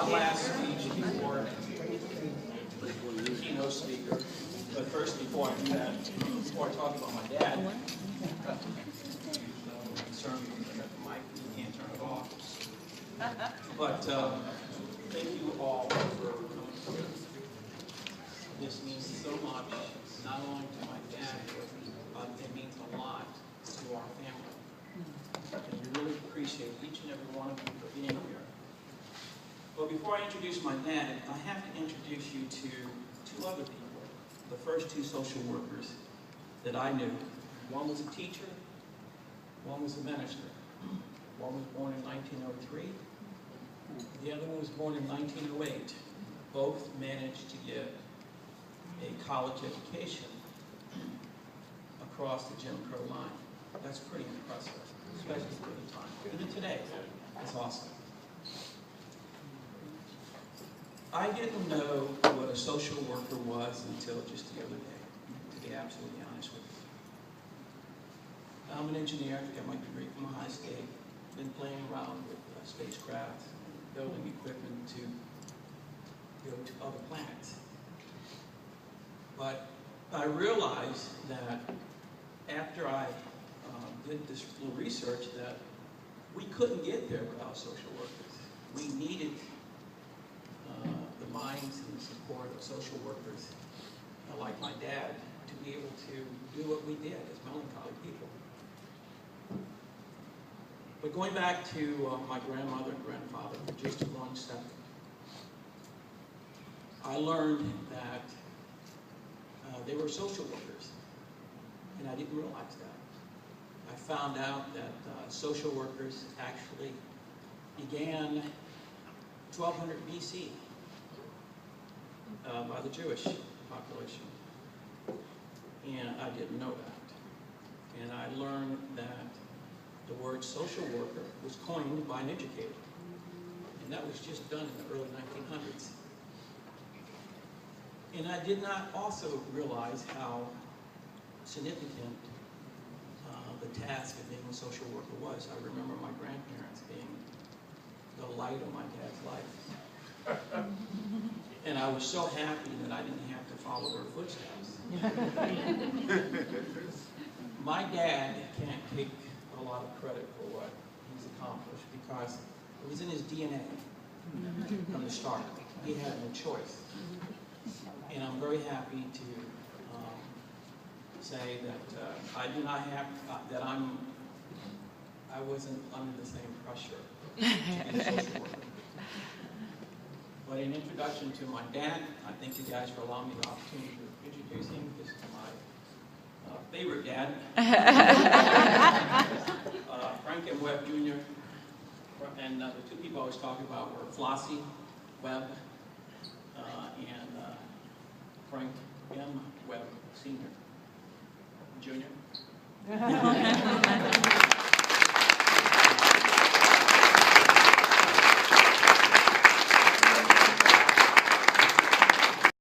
my last speech before the keynote speaker. But first, before I do that, before I talk about my dad, I'm concerned because I got the mic and you can't turn it off. But thank you all for coming. This means so much, not only to my dad, but it means a lot to our family. And we really appreciate each and every one of you for being here. But before I introduce my dad, I have to introduce you to two other people. The first two social workers that I knew. One was a teacher, one was a minister. One was born in 1903, the other one was born in 1908. Both managed to get a college education across the Jim Crow line. That's pretty impressive, especially for the time. Even today, it's awesome. I didn't know what a social worker was until just the other day, to be absolutely honest with you. I'm an engineer, I got my degree from Ohio State, been playing around with spacecraft, building equipment to go to other planets. But I realized that after I did this little research that we couldn't get there without social workers. We needed the minds and the support of social workers, like my dad, to be able to do what we did as melancholy people. But going back to my grandmother and grandfather for just one second, I learned that they were social workers, and I didn't realize that. I found out that social workers actually began 1200 BC by the Jewish population, and I didn't know that. And I learned that the word social worker was coined by an educator, and that was just done in the early 1900s. And I did not also realize how significant the task of being a social worker was. I remember my grandparents being the light of my dad's life. And I was so happy that I didn't have to follow their footsteps. My dad can't take a lot of credit for what he's accomplished because it was in his DNA from the start. He had no choice. And I'm very happy to say that I do not have, that I wasn't under the same pressure to be a social worker. But in introduction to my dad, I thank you guys for allowing me the opportunity to introduce him. This is my favorite dad, Frank M. Webb Jr. And the two people I was talking about were Flossie Webb and Frank M. Webb Sr. Jr.